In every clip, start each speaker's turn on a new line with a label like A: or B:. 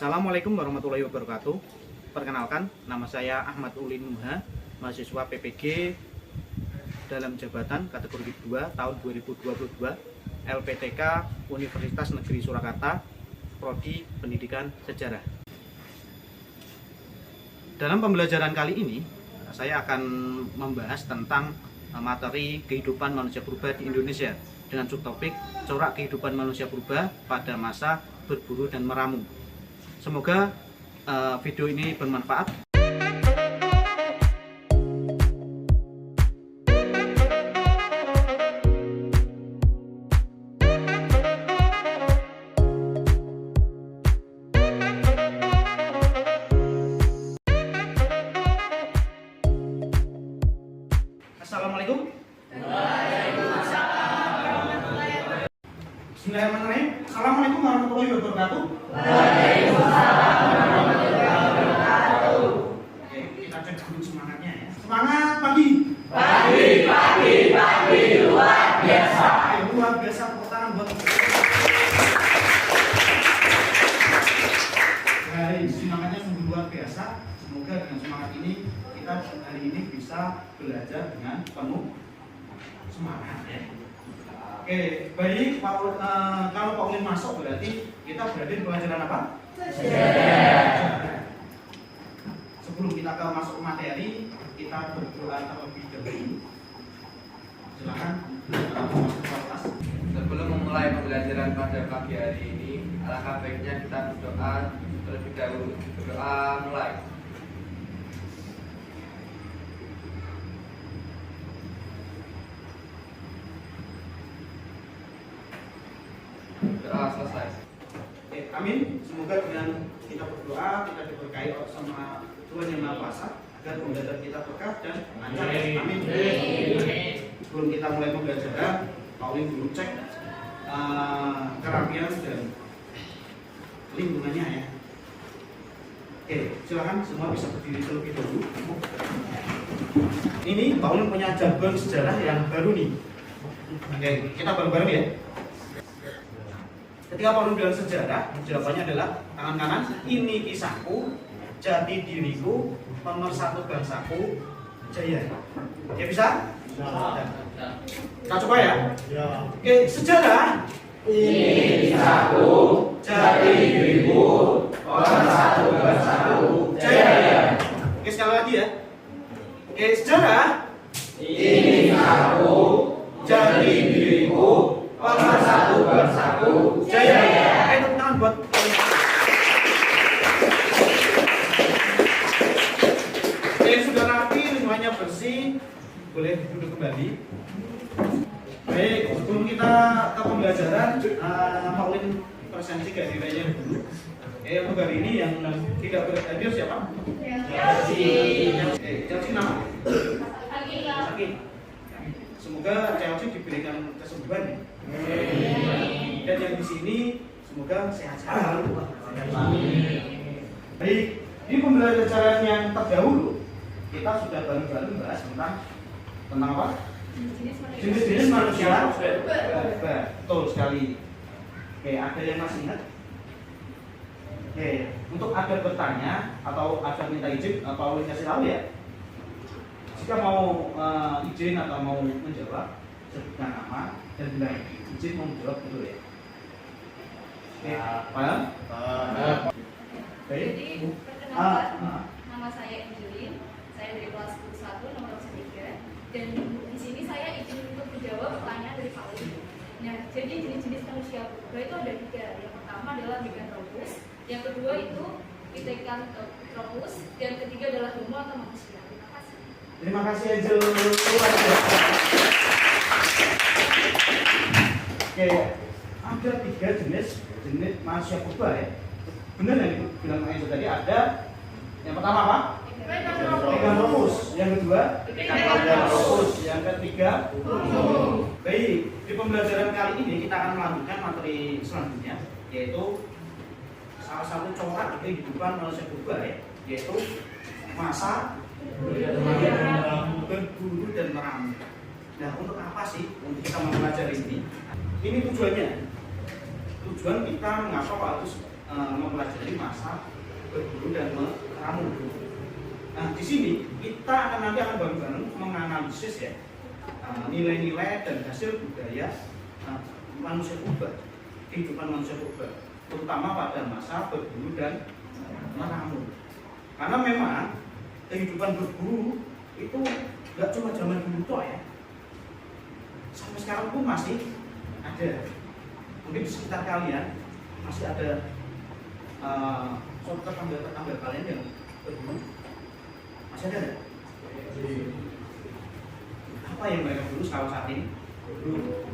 A: Assalamualaikum warahmatullahi wabarakatuh. Perkenalkan, nama saya Ahmad Ulin Nuha, mahasiswa PPG dalam jabatan kategori 2 tahun 2022 LPTK Universitas Negeri Surakarta, Prodi Pendidikan Sejarah. Dalam pembelajaran kali ini, saya akan membahas tentang materi kehidupan manusia purba di Indonesia dengan subtopik corak kehidupan manusia purba pada masa berburu dan meramu. Semoga video ini bermanfaat. Assalamualaikum. Bismillahirrahmanirrahim. Assalamualaikum warahmatullahi wabarakatuh.
B: Waalaikumsalam warahmatullahi wabarakatuh.
A: Oke, kita cek dulu semangatnya ya. Semangat pagi.
B: Pagi luar biasa.
A: Luar biasa, tepuk tangan buat. Baik, semangatnya sungguh luar biasa. Semoga dengan semangat ini kita hari ini bisa belajar dengan penuh semangat ya. Oke, baik. Kalau Pak Ulin masuk berarti kita berada di pelajaran apa? Sejarah. Sebelum kita masuk ke materi, kita berdoa terlebih dahulu. Silakan.
C: Sebelum memulai pembelajaran pada pagi hari ini, alangkah baiknya kita berdoa terlebih dahulu. Berdoa mulai. Doa selesai.
A: Oke, amin. Semoga dengan kita berdoa kita diberkahi sama Tuhan Yang Maha Kuasa agar pembelajaran kita berkah dan lancar. Amin. Sebelum kita mulai pembelajaran, Pak Ulin dulu cek kerapian dan lingkungannya ya. Oke, silakan semua bisa berdiri terlebih dahulu. Ini Pak Ulin punya jargon sejarah yang baru nih. Oke, kita bareng-bareng ya. Ketika Pak Ulin bilang sejarah, jawabannya adalah tangan kanan, ini kisahku, jati diriku, pemersatu bangsaku, jaya. Ya bisa? Kita coba ya. Oke, sejarah.
B: Ini kisahku, jati diriku, pemersatu bangsaku, jaya.
A: Oke, sekali lagi ya. Oke, sejarah.
B: Ini kisahku, jati diriku, pemersatu bangsaku, jaya.
A: Oke, tepuk tangan buat Oke, sudah rapi, lingkungannya bersih. Boleh duduk kembali. Baik, sebelum kita ke pembelajaran, Pak Ulin presentasi kehadirannya dulu. Untuk hari ini yang tidak berhadir siapa? Chelsea nama? Sakit. Semoga Chelsea diberikan kesembuhan. Dan yang di sini semoga sehat-sehat. Baik, di pembelajaran yang terdahulu kita sudah bareng-bareng bahas tentang apa? Jenis-jenis manusia. Betul sekali. Oke, ada yang masih ingat? Oke, untuk ada bertanya atau ada minta izin, Pak Ulin kasih tahu ya. Jika mau izin atau mau menjawab, sebutkan nama dan bilang izin mau menjawab dulu ya. Oke, paham? Baik.
D: Jadi, perkenalkan, nama saya Angelin, saya dari kelas 1 nomor 3, dan di sini saya izin untuk menjawab pertanyaan dari Pak Ulin. Nah, jadi jenis-jenis manusia purba itu ada 3. Yang pertama adalah Meganthropus, yang kedua itu Pithecanthropus, yang ketiga adalah Homo atau manusia. Terima kasih.
A: Terima kasih Angel. Oke, ada 3 jenis manusia purba ya. Benar yang bilang Angel tadi, ada yang pertama apa? Meganthropus, yang kedua Pithecanthropus, yang ketiga Homo. Baik, di pembelajaran kali ini kita akan melanjutkan materi selanjutnya, yaitu salah satu corak kehidupan manusia purba ya, yaitu masa berburu dan meramu. Nah, untuk apa sih untuk kita mempelajari ini? Ini tujuannya. Tujuan kita mengapa harus mempelajari masa berburu dan meramu. Nah, di sini kita nanti akan bareng-bareng menganalisis ya nilai-nilai dan hasil budaya manusia purba, kehidupan manusia purba, terutama pada masa berburu dan meramu. Karena memang kehidupan berburu itu nggak cuma zaman dulu toh ya, sampai sekarang pun masih ada. Mungkin di sekitar kalian masih ada suatu tetangga kalian yang berburu, masih ada nggak? Apa yang mereka buru kalau saat ini?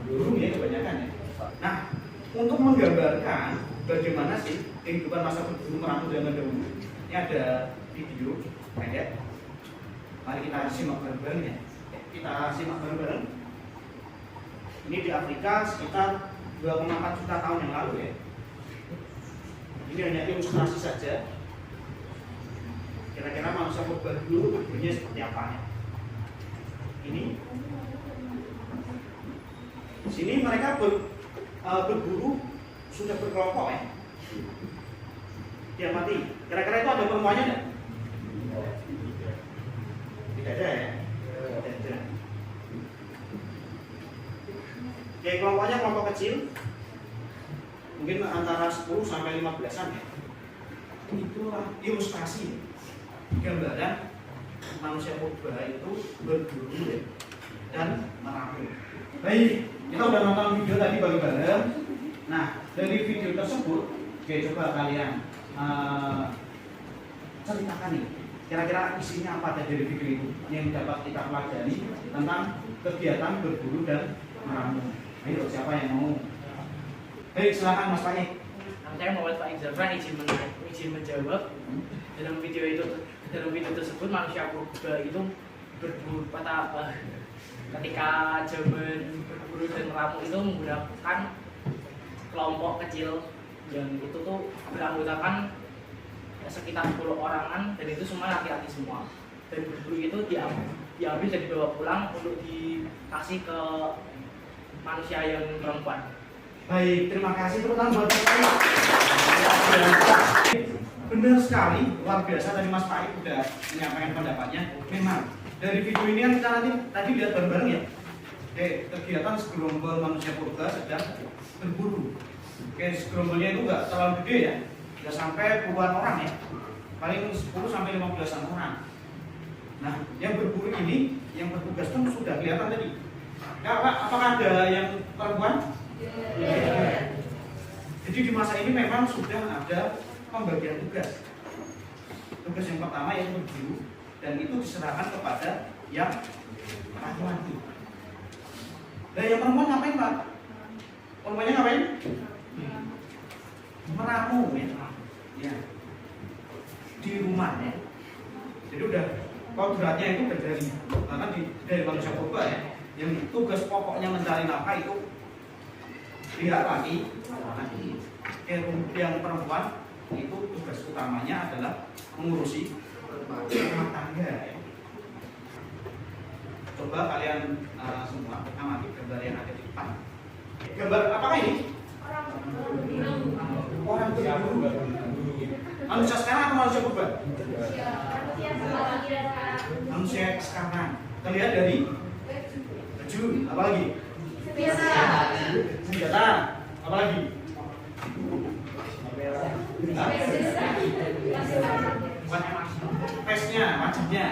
A: Burung ya kebanyakan ya. Nah, untuk menggambarkan bagaimana sih kehidupan masa berburu meramu zaman dahulu, ini ada video pendek. Mari kita simak bareng-bareng ya. Kita simak bareng-bareng. Ini di Afrika sekitar 2,4 juta tahun yang lalu ya. Ini hanya ilustrasi saja. Kira-kira manusia purba dulu berburunya seperti apa ya? Ini. Di sini mereka berburu sudah berkelompok ya. Dia mati. Kira-kira itu ada perempuannya enggak? Tidak ada ya. Tidak ada. Oke, kelompoknya kelompok kecil. Mungkin antara 10 sampai 15-an ya. Itulah ilustrasi gambaran manusia purba itu berburu dan meramu. Baik, kita udah nonton video tadi bareng-bareng. Nah, dari video tersebut, oke, coba kalian ceritakan nih, kira-kira isinya apa dari video itu yang dapat kita pelajari tentang kegiatan berburu dan meramu. Ayo, siapa yang mau? Baik, silakan Mas Pak.
E: Saya Muhammad Pak Zafran, izin menjawab. Dalam video tersebut manusia purba itu berburu ketika zaman berburu dan meramu itu menggunakan kelompok kecil yang itu tuh beranggotakan sekitar 10 orangan dan itu semua laki-laki semua. Dan berburu itu diambil dan dibawa pulang untuk dikasih ke manusia yang perempuan.
A: Baik, terima kasih terutama buat saya. Benar sekali, luar biasa tadi Mas Pak udah menyampaikan pendapatnya. Memang dari video ini kan kita nanti tadi lihat bareng-bareng ya. Kegiatan segerombol manusia purba sedang berburu. Segerombolnya itu nggak terlalu gede ya, nggak sampai puluhan orang ya, paling 10 sampai 15-an orang. Nah, yang berburu ini, yang bertugas itu sudah kelihatan tadi. Ya, Pak, apakah ada yang perempuan? Ya. Jadi di masa ini memang sudah ada pembagian tugas. Tugas yang pertama yaitu berburu dan itu diserahkan kepada yang laki-laki. Dan yang perempuan ngapain Pak? Perempuannya ngapain? Meramu ya. Di rumah ya. Jadi udah kodratnya itu bahkan dari manusia purba ya. Yang tugas pokoknya mencari nafkah itu pihak laki. Yang perempuan itu tugas utamanya adalah mengurusi rumah tangga ya. Coba kalian semua amati gambar yang ada di depan. Gambar apakah ini? Orang berburu. Manusia sekarang atau manusia purba? Manusia sekarang. Terlihat dari baju, apa lagi? Senjata, apa lagi? Face-nya, wajahnya.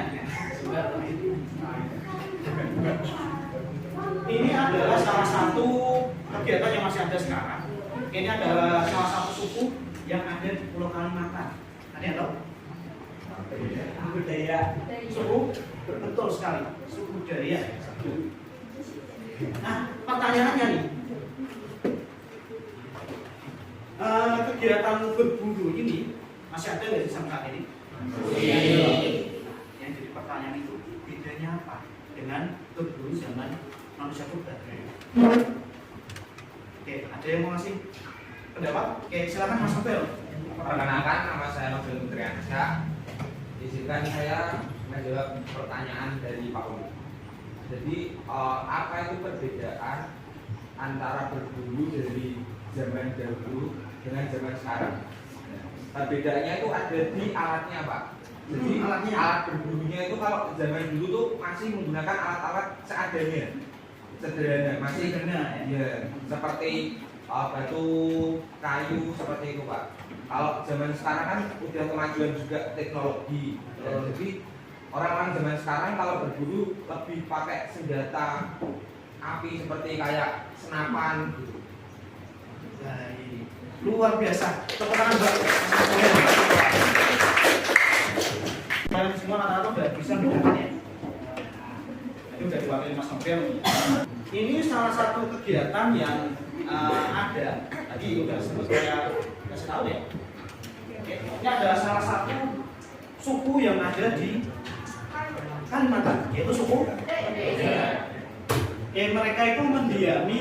A: Ini adalah salah satu kegiatan yang masih ada sekarang. Ini adalah salah satu suku yang ada di Pulau Kalimantan. Ada yang tahu? Budaya. Suku, betul sekali. Suku Daya. Nah, pertanyaannya nih. Kegiatan berburu ini masih ada nggak di sampai ini? Yang jadi pertanyaan itu bedanya apa dengan berburu zaman manusia purba? Oke, ada yang mau ngasih pendapat? Oke, silakan Mas Nobel.
F: Perkenalkan, nama saya Nobel Putriansyah. Izinkan saya menjawab pertanyaan dari Pak Uli. Jadi, apa itu perbedaan antara berburu dari zaman dahulu dengan zaman sekarang? Bedanya itu ada di alatnya Pak. Jadi
A: alatnya.
F: alat berburunya itu kalau zaman dulu tuh masih menggunakan alat-alat seadanya, sederhana, masih
A: Sederhana,
F: ya, seperti batu, kayu seperti itu Pak. Kalau zaman sekarang kan udah kemajuan juga teknologi. Jadi orang-orang zaman sekarang kalau berburu lebih pakai senjata api seperti kayak senapan gitu.
A: Baik. Luar biasa. Tepuk tangan Mbak. Kalian semua rata-rata udah bisa bedakan ya. Ini udah diwakili Mas Nobel. Ini salah satu kegiatan yang ada. Tadi udah sempat saya kasih tahu ya. Oke. Ini adalah salah satu suku yang ada di Kalimantan, yaitu suku. Mereka itu mendiami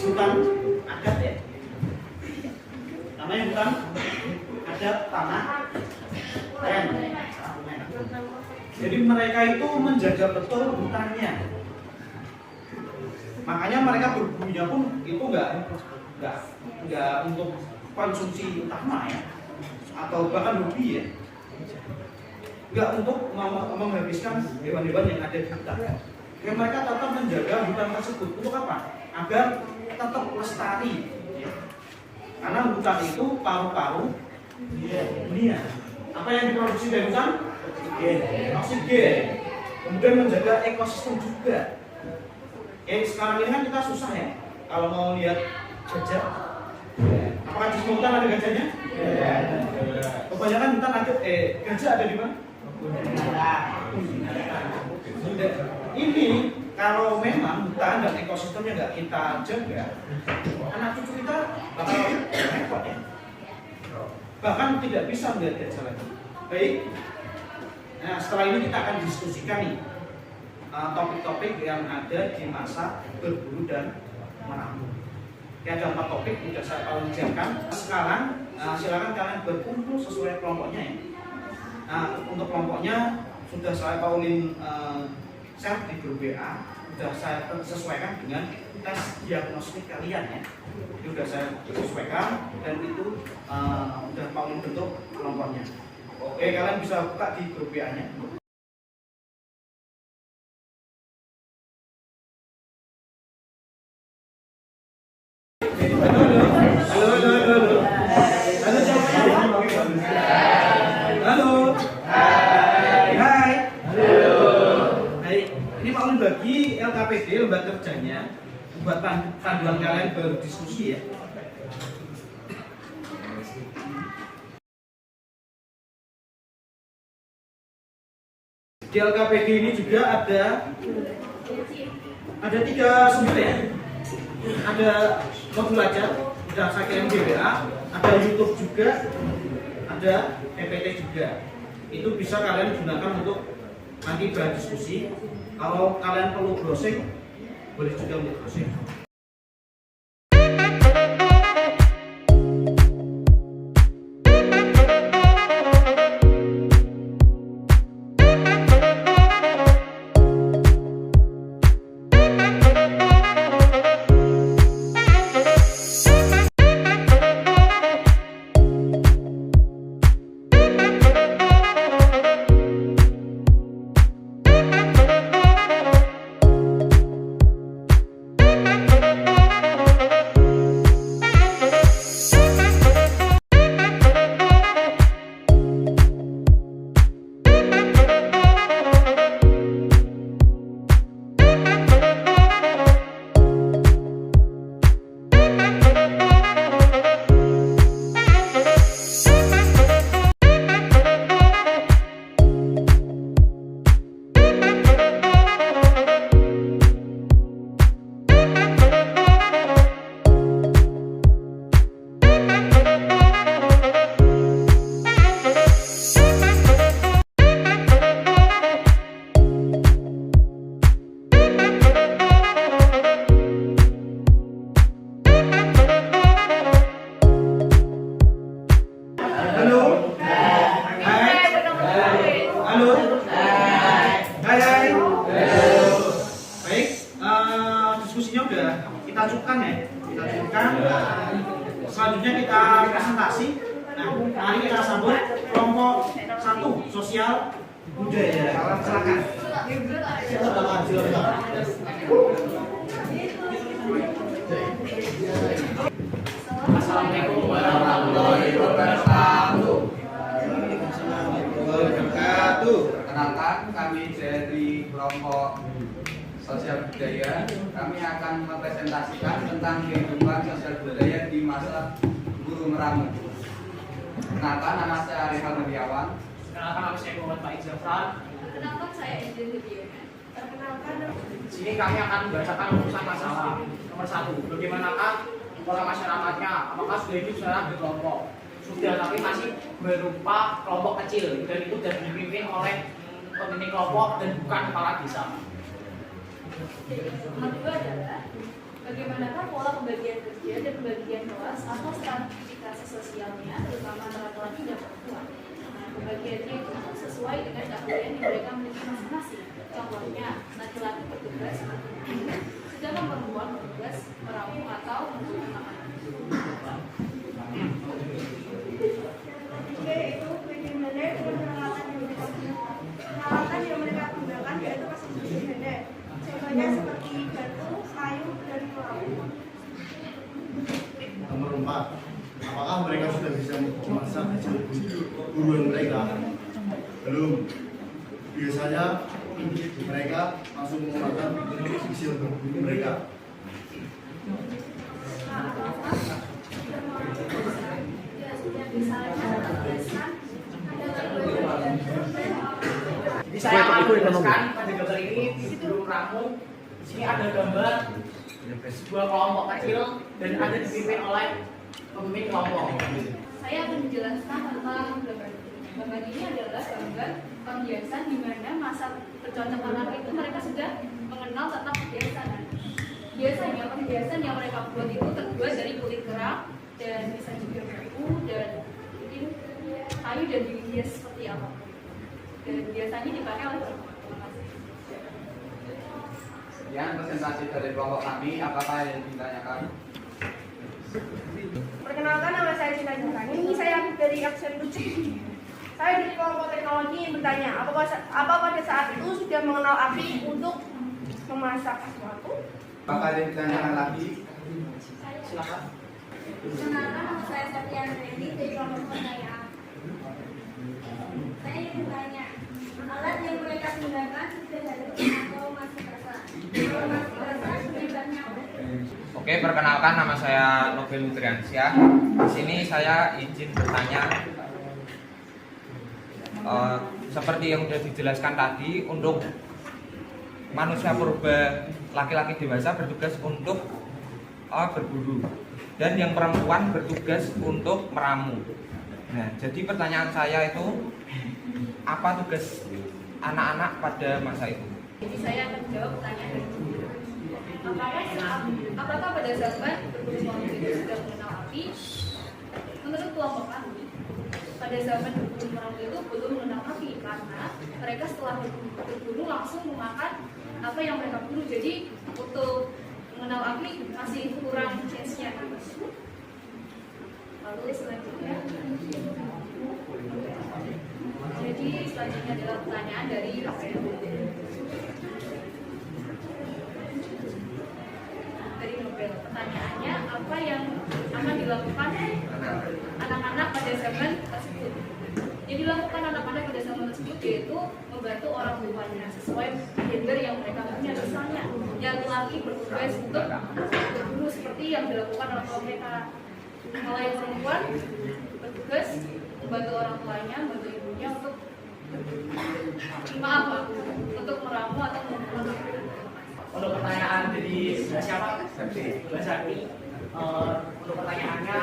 A: hutan adat ya. Namanya hutan adat tanah Ten. Jadi mereka itu menjaga betul hutannya. Makanya mereka berburunya pun itu enggak untuk konsumsi utama ya, atau bahkan hobi ya. Enggak untuk menghabiskan hewan-hewan yang ada di hutan. Ya, mereka tetap menjaga hutan tersebut untuk apa? Agar tetap lestari. Ya. Karena hutan itu paru-paru dunia. Apa yang diproduksi dari hutan? Oksigen. Kemudian menjaga ekosistem juga. Sekarang ini kan kita susah ya kalau mau lihat gajah. Apakah di hutan ada gajahnya? Kebanyakan hutan ada. Gajah ada di mana? Ini kalau memang hutan dan ekosistemnya nggak kita jaga, anak cucu kita bakal repot ya. Bahkan tidak bisa melihat gajah lagi. Baik. Nah, setelah ini kita akan diskusikan nih topik-topik yang ada di masa berburu dan merambut. Ada 4 topik sudah saya ucapkan. Sekarang silakan kalian berkumpul sesuai kelompoknya ya. Nah, untuk kelompoknya sudah saya paulin share di grup WA, sudah saya sesuaikan dengan tes diagnostik kalian ya. Itu sudah saya sesuaikan dan itu sudah paulin bentuk kelompoknya. Oke, kalian bisa buka di grup WA-nya. Bagi LKPD, lembaga kerjanya, buat panduan kalian berdiskusi ya. Di LKPD ini juga ada 3 sumber ya. Ada modul belajar, sudah saya kirim di WA, ada YouTube juga, ada PPT juga. Itu bisa kalian gunakan untuk nanti berdiskusi. Kalau kalian perlu browsing, boleh juga untuk browsing. diskusinya udah kita cukupkan ya, kita cukupkan. Selanjutnya kita presentasi. Nah, mari kita sambut kelompok 1 sosial budaya. Silakan.
E: Assalamualaikum warahmatullahi wabarakatuh.
C: Perkenalkan, kami dari kelompok sosial budaya. Kami akan mempresentasikan tentang kehidupan sosial budaya di masa guru meramu. Perkenalkan, nama saya Arifan Heriawan.
E: Perkenalkan, nama saya Muhammad Faik Zafran.
D: Perkenalkan, saya Izin Hediona. Perkenalkan,
E: Di sini kami akan membacakan rumusan masalah. Nomor 1, bagaimanakah pola masyarakatnya? Apakah sudah hidup secara berkelompok? Sudah, tapi masih berupa kelompok kecil dan itu sudah dipimpin oleh pemimpin kelompok dan bukan kepala desa.
D: nomor 2 adalah bagaimanakah pola pembagian kerja dan pembagian kelas atau stratifikasi sosialnya, terutama antara laki-laki dan perempuan. Nah, pembagiannya itu sesuai dengan keahlian yang mereka miliki masing-masing. Contohnya, laki-laki bertugas sedangkan perempuan bertugas meramu atau mengurus makanan.
G: Yaitu bagaimana peralatan yang mereka gunakan yaitu masih sederhana. Contohnya seperti batu, kayu, dan perahu.
H: Nomor 4, apakah mereka sudah bisa memasak hasil buruan mereka? Belum. Biasanya mereka langsung memakan hasil berburu mereka.
E: Jadi saya akan menjelaskan pada gambar ini di guru ramu. Di sini ada gambar sebuah kelompok kecil dan ada dipimpin oleh pemimpin kelompok.
D: Saya akan menjelaskan tentang gambar ini. Gambar ini adalah gambar pembiasan di mana masa percocok anak itu mereka sudah mengenal tentang pembiasan. Biasanya pembiasan yang mereka buat itu terbuat dari kulit kerang dan bisa juga bambu dan mungkin kayu dan dihias seperti apa. Dan biasanya dipakai oleh perempuan.
C: Sekian presentasi dari kelompok kami. Apakah yang ditanyakan?
G: Perkenalkan, nama saya Cinta Jurani. Saya dari Aksen Lucu. Saya dari kelompok teknologi yang bertanya, apa pada saat itu sudah mengenal api untuk memasak sesuatu?
C: Apakah ada yang ditanyakan lagi?
E: Silakan.
G: Perkenalkan, nama saya Septian Randy dari kelompok pertanyaan. Saya ingin bertanya, alat yang mereka gunakan sudah dari atau masih basah? Kalau masih basah, penyebabnya apa?
F: Oke, perkenalkan, nama saya Nobel Nutriansyah. Di sini saya izin bertanya. Seperti yang sudah dijelaskan tadi, untuk manusia purba laki-laki dewasa bertugas untuk berburu dan yang perempuan bertugas untuk meramu. Nah, jadi pertanyaan saya itu, apa tugas anak-anak pada masa itu?
D: Jadi saya akan menjawab pertanyaan dari guru. Apakah pada zaman berburu kelompok itu sudah mengenal api? Menurut kelompok kami, pada zaman berburu kelompok itu belum mengenal api karena mereka setelah berburu langsung memakan apa yang mereka buru. Jadi untuk mengenal api masih kurang chance-nya. Lalu selanjutnya, jadi selanjutnya adalah pertanyaan dari Nobel. Pertanyaannya, apa yang akan dilakukan anak-anak pada zaman tersebut? Yang dilakukan anak-anak pada zaman tersebut yaitu membantu orang tuanya sesuai gender yang mereka punya. Misalnya, yang laki bertugas untuk berburu seperti yang dilakukan orang tua mereka. Kalau yang perempuan bertugas membantu orang tuanya, membantu ibunya untuk untuk meramu atau membunuh.
E: Untuk pertanyaan dari siapa? Mbak Sakti. Untuk pertanyaannya,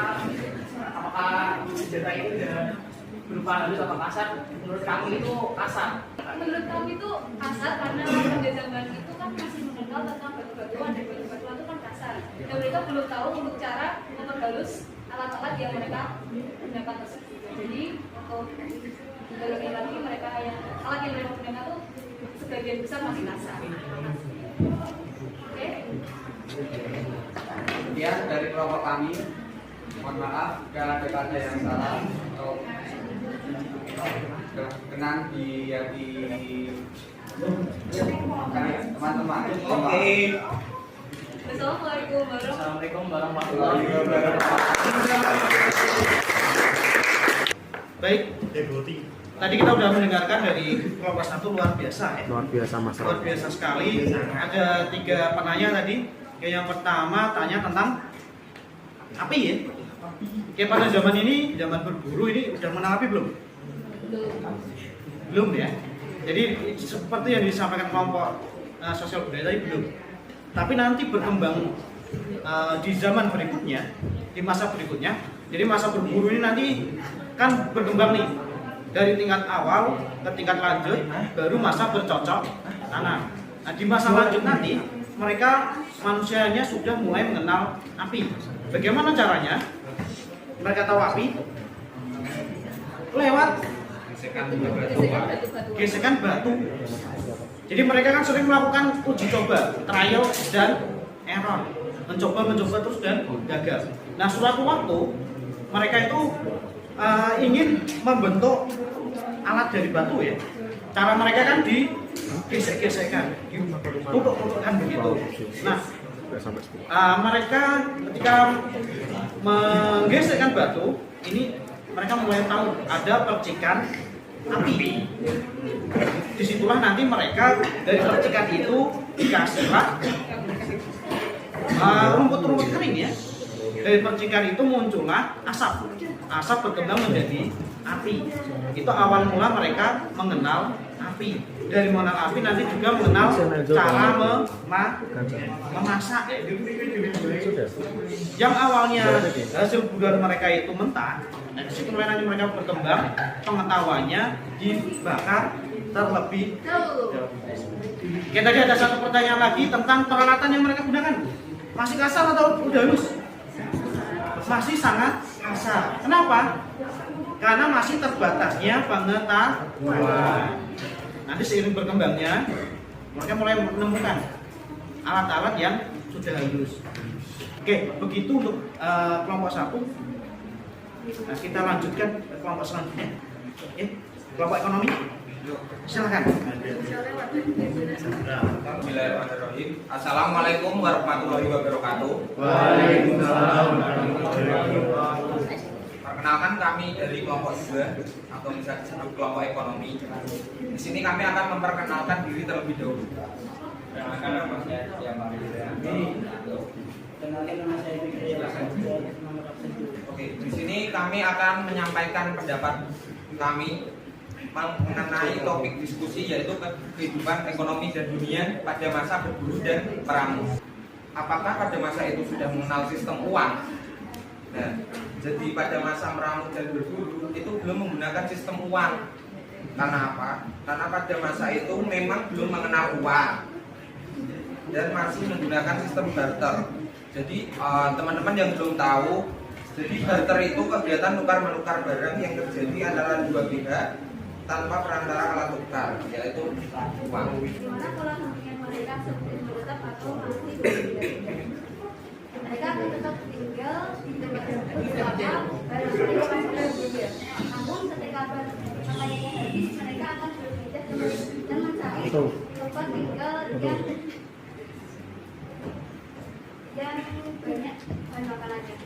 E: apakah senjata itu sudah berupa halus atau kasar? Menurut kami itu kasar.
D: Menurut kami itu kasar karena pada zaman itu kan masih mengenal tentang batu-batuan dan batu-batuan itu kan kasar. Dan mereka belum tahu untuk cara memperhalus alat-alat yang mereka gunakan tersebut. Jadi untuk dalam lagi mereka yang alat yang mereka gunakan itu sebagian besar masih kasar. Oke.
C: Kemudian dari kelompok kami, Mohon maaf jika ada kata yang salah atau berkenan teman-teman.
F: Oke.
E: Assalamualaikum warahmatullahi wabarakatuh.
A: Baik, tadi kita sudah mendengarkan dari kelompok 1 luar biasa ya.
B: Luar biasa Mas
A: Luar biasa sekali. Ada 3 penanya tadi. Yang pertama tanya tentang api ya. Kayak pada zaman ini, zaman berburu ini udah mengenal api belum? Belum ya. Jadi seperti yang disampaikan kelompok sosial budaya tadi belum. Tapi nanti berkembang di zaman berikutnya, di masa berikutnya. Jadi masa berburu ini nanti kan berkembang nih dari tingkat awal ke tingkat lanjut, baru masa bercocok tanam. Nah di masa lanjut nanti mereka manusianya sudah mulai mengenal api. Bagaimana caranya? Mereka tahu api lewat gesekan batu. Jadi mereka kan sering melakukan uji coba, trial dan error, mencoba terus dan gagal. Nah suatu waktu mereka itu ingin membentuk alat dari batu ya. Cara mereka kan digesek-gesekkan, tutup-tutupkan begitu. Nah mereka ketika menggesekkan batu ini mereka mulai tahu ada percikan api. Disitulah nanti mereka dari percikan itu dikasihlah rumput-rumput kering ya. Dari percikan itu muncullah asap. Asap berkembang menjadi api. Itu awal mula mereka mengenal api. Dari mengenal api nanti juga mengenal cara memasak. Yang awalnya hasil buruan mereka itu mentah, nah disitu nanti mereka berkembang, pengetahuannya dibakar terlebih dahulu. Oke, tadi ada satu pertanyaan lagi tentang peralatan yang mereka gunakan. Masih kasar atau udah halus? Masih sangat kasar. Kenapa? Karena masih terbatasnya pengetahuan. Nanti seiring berkembangnya, mereka mulai menemukan alat-alat yang sudah halus. Oke, begitu untuk kelompok 1. Nah, kita lanjutkan ke kelompok selanjutnya. Oke, kelompok ekonomi. Silakan.
F: Bismillahirrahmanirrahim. Assalamualaikum warahmatullahi wabarakatuh.
H: Waalaikumsalam warahmatullahi wabarakatuh.
F: Perkenalkan kami dari kelompok 2 atau bisa disebut kelompok ekonomi. Di sini kami akan memperkenalkan diri terlebih dahulu. Perkenalkan nama saya Yaman. Oke, di sini kami akan menyampaikan pendapat kami mengenai topik diskusi yaitu kehidupan ekonomi dan dunia pada masa berburu dan perang. Apakah pada masa itu sudah mengenal sistem uang? Nah, jadi pada masa meramu dan berburu itu belum menggunakan sistem uang. Karena apa? Karena pada masa itu memang belum mengenal uang dan masih menggunakan sistem barter. Jadi teman-teman yang belum tahu, jadi barter itu kegiatan tukar menukar barang yang terjadi antara dua pihak tanpa perantara alat tukar, yaitu uang.
D: Gimana kalau hubungan mereka tetap atau masih berbeda? Mereka akan tetap tinggal di tempat tersebut selama barang-barang masih berbeda. Namun ketika barang-barangnya habis, mereka akan berpindah dan mencari tempat tinggal yang banyak bahan makanannya.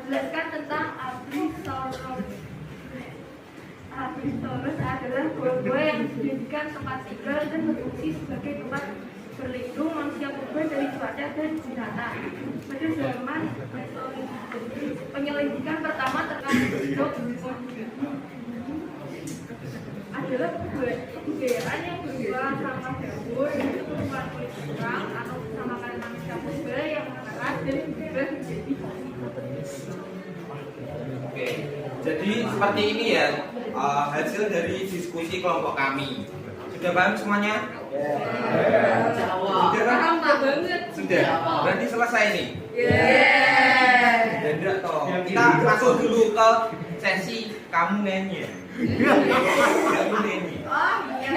D: Jelaskan tentang Abristoros. Abristoros adalah gua-gua yang dijadikan tempat tinggal dan berfungsi sebagai tempat berlindung manusia purba dari cuaca dan binatang. Pada zaman penyelidikan pertama terkait hidup adalah kebudayaan yang berjuang sama dahulu yaitu perubahan kulit orang atau bersama kalian manusia purba yang mengeras dan berubah menjadi
F: Oke, jadi seperti ini ya hasil dari diskusi kelompok kami. Sudah paham semuanya? Sudah paham banget. Sudah. Berarti selesai nih. Tidak toh. Kita masuk dulu ke sesi kamu nanya. Kamu nanya.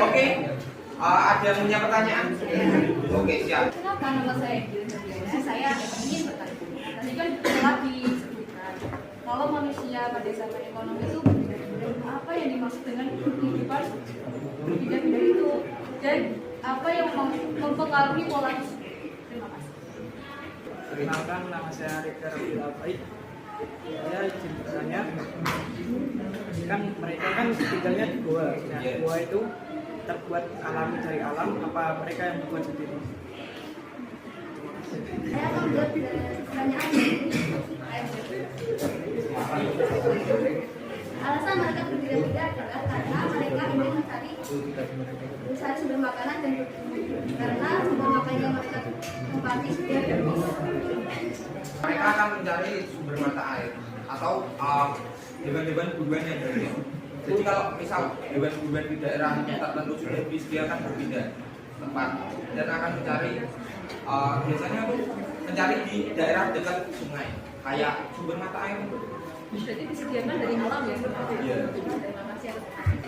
F: Oke. Ada yang punya pertanyaan? Oke, siap.
D: Kenapa nama saya Gil? Saya ingin bertanya. Tadi kan telah disebutkan budaya pada zaman ekonomi itu apa yang dimaksud dengan kehidupan berbeda-beda itu, dan apa yang mempengaruhi pola tersebut. Terima kasih.
E: Perkenalkan, nama saya Rika Rafiul Alfaid. Saya izin bertanya, kan mereka kan tinggalnya di gua. Nah, gua itu terbuat alami dari alam, apa mereka yang membuat sendiri?
G: Saya akan menjawab pertanyaan ini. Alasan mereka berbeda-beda adalah karena mereka ingin mencari sumber makanan dan karena sumber makanan yang mereka tempati sudah habis.
F: Mereka akan mencari sumber mata air atau hewan-hewan buruan yang dari. Jadi kalau misal hewan-buruan di daerah tertentu sudah habis, dia akan berpindah tempat dan akan mencari biasanya tuh mencari di daerah dekat sungai kayak sumber mata air.
D: Jadi disediakan dari alam ya?
F: Iya.
D: Terima kasih.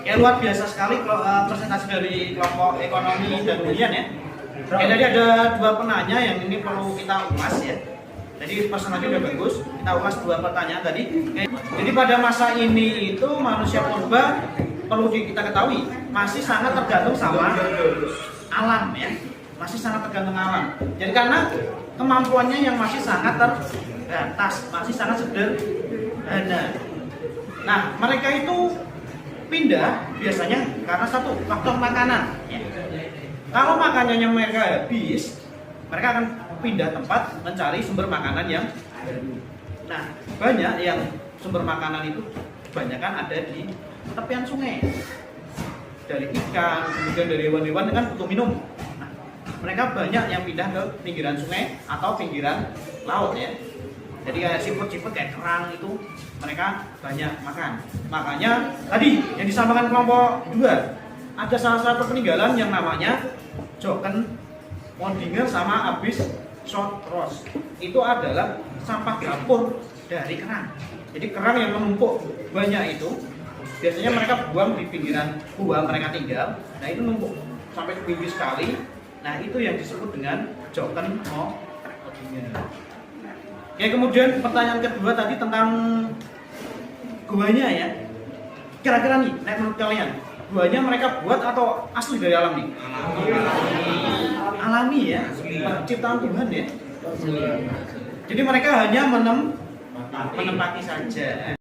A: Ya, luar biasa sekali presentasi dari kelompok ekonomi dan hunian ya. Oke, tadi ada dua penanya yang ini perlu kita ulas ya. Jadi presentasi udah bagus, kita ulas dua pertanyaan tadi. Oke. Jadi pada masa ini itu manusia purba perlu kita ketahui masih sangat tergantung sama alam ya. Masih sangat tergantung alam. Jadi karena kemampuannya yang masih sangat terbatas, masih sangat sederhana. Nah, mereka itu pindah biasanya karena satu faktor makanan. Ya. Kalau makanannya mereka habis, mereka akan pindah tempat mencari sumber makanan yang baru. Nah, banyak yang sumber makanan itu kebanyakan ada di tepian sungai. Dari ikan, kemudian dari hewan-hewan dengan butuh minum. Nah, mereka banyak yang pindah ke pinggiran sungai atau pinggiran laut ya. Jadi kayak siput-siput kayak kerang itu mereka banyak makan. Makanya tadi yang disampaikan kelompok 2 ada salah satu peninggalan yang namanya Joken Mondinger sama Abyss Short Ross. Itu adalah sampah dapur dari kerang. Jadi kerang yang menumpuk banyak itu biasanya mereka buang di pinggiran gua mereka tinggal. Nah itu numpuk sampai tinggi sekali. Nah itu yang disebut dengan Joken Mondinger. Oke, kemudian pertanyaan kedua tadi tentang guanya ya. Kira-kira nih, menurut kalian, guanya mereka buat atau asli dari alam nih? Alami ya, ciptaan Tuhan ya. Jadi mereka hanya menempati saja.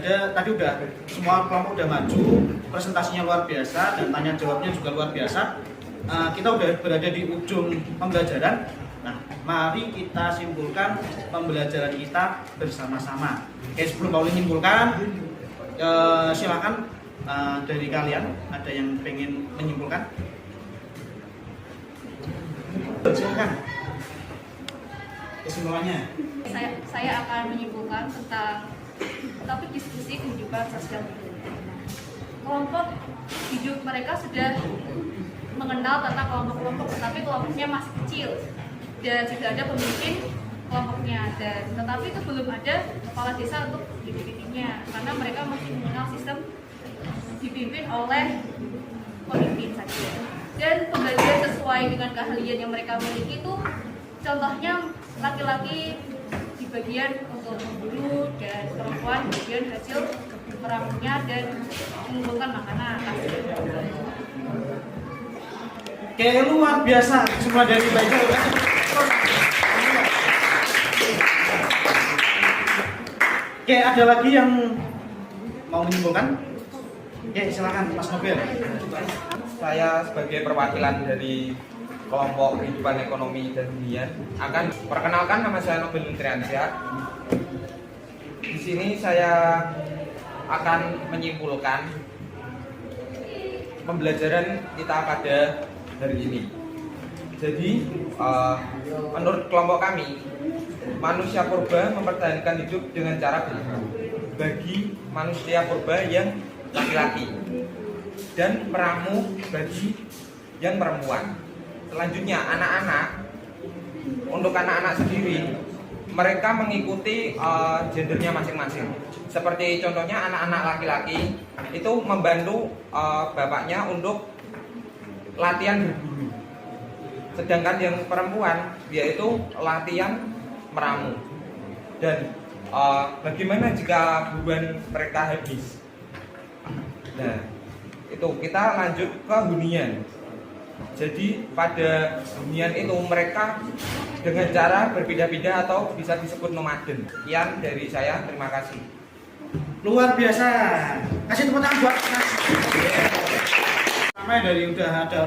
A: Tadi udah semua kelompok udah maju, presentasinya luar biasa dan tanya jawabnya juga luar biasa. Kita udah berada di ujung pembelajaran. Nah, mari kita simpulkan pembelajaran kita bersama-sama. Oke, sebelum Pauli menyimpulkan, silakan dari kalian ada yang pengen menyimpulkan? Silakan. Kesimpulannya.
D: Saya akan menyimpulkan tentang topik diskusi kehidupan sosial budaya. Kelompok hidup mereka sudah mengenal tentang kelompok-kelompok, tetapi kelompoknya masih kecil dan sudah ada pemimpin kelompoknya, dan tetapi itu belum ada kepala desa untuk dipimpinnya karena mereka masih mengenal sistem dipimpin oleh pemimpin saja. Dan pembelajaran sesuai dengan keahlian yang mereka miliki itu, contohnya laki-laki di bagian untuk memburu dan perempuan bagian hasil merangkulnya dan mengumpulkan makanan.
A: Oke, luar biasa semua dari belajar. Oke, ada lagi yang mau menyimpulkan? Oke, silakan Mas Nobel.
F: Saya sebagai perwakilan dari kelompok kehidupan ekonomi dan hunian akan perkenalkan, nama saya Nobel Nutriansyah. Di sini saya akan menyimpulkan pembelajaran kita pada hari ini. Jadi menurut kelompok kami, manusia purba mempertahankan hidup dengan cara berburu bagi manusia purba yang laki-laki dan meramu bagi yang perempuan. Selanjutnya anak-anak, untuk anak-anak sendiri mereka mengikuti gendernya masing-masing. Seperti contohnya anak-anak laki-laki itu membantu bapaknya untuk latihan berburu. Sedangkan yang perempuan yaitu latihan meramu. Dan bagaimana jika buruan mereka habis? Nah, itu kita lanjut ke hunian. Jadi pada hunian itu mereka dengan cara berpindah-pindah atau bisa disebut nomaden. Sekian dari saya, terima kasih.
A: Luar biasa. Kasih tepuk tangan buat Mas. Sampai dari udah ada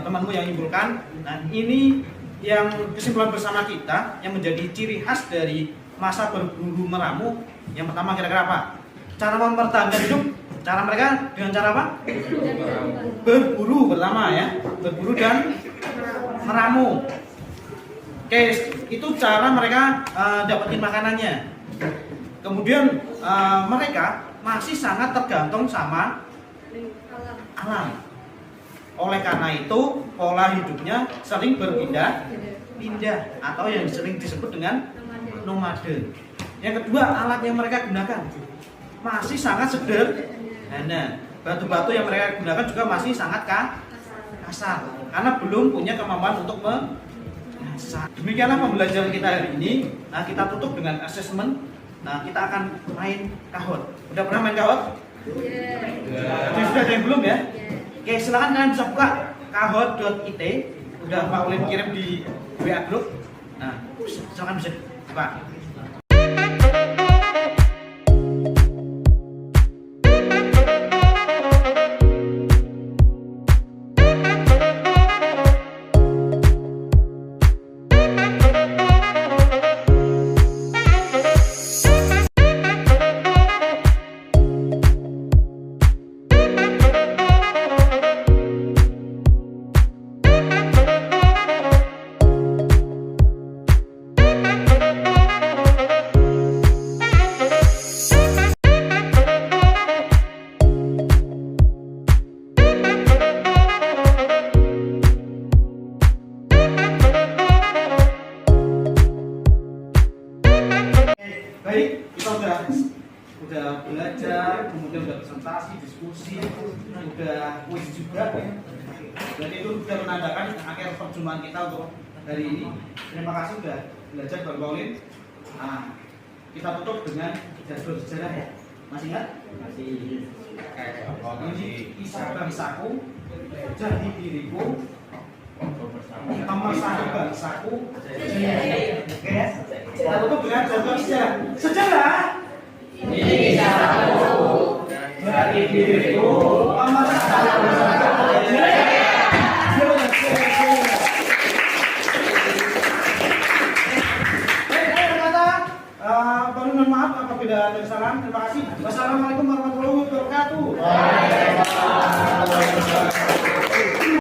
A: temanmu yang menyimpulkan. Nah, ini yang kesimpulan bersama kita yang menjadi ciri khas dari masa berburu meramu. Yang pertama kira-kira apa? Cara mempertahankan hidup. Cara mereka dengan cara apa? Berburu pertama ya. Berburu dan meramu. Oke, itu cara mereka dapetin makanannya. Kemudian mereka masih sangat tergantung sama alam. Oleh karena itu pola hidupnya sering berpindah-pindah atau yang sering disebut dengan nomaden. Yang kedua, alat yang mereka gunakan masih sangat sederhana. Batu-batu yang mereka gunakan juga masih sangat kasar karena belum punya kemampuan untuk mengasah. Demikianlah pembelajaran kita hari ini. Nah, kita tutup dengan assessment. Nah, kita akan main kahot. Udah pernah main kahot? Jadi sudah ada yang belum ya? Oke, silakan kalian bisa buka kahot.it. Udah Pak Ulin kirim di WA group. Nah, silakan bisa buka. Baik, kita udah belajar, kemudian udah presentasi, diskusi, udah kuis juga ya. Dan itu sudah menandakan akhir perjumpaan kita untuk hari ini. Terima kasih sudah belajar Bang Paulin. Nah, kita tutup dengan jadwal sejarah ya. Masih ingat? Masih. Ini kisah bangsaku, jadi diriku, pemersatu bangsaku. Oke ya. Kita tutup dengan jadwal sejarah. Sejarah.
B: Ini kisahku, jadi diriku,
A: Pemersatu bangsaku. Mohon maaf apabila ada kesalahan. Terima kasih. Wassalamualaikum warahmatullahi wabarakatuh.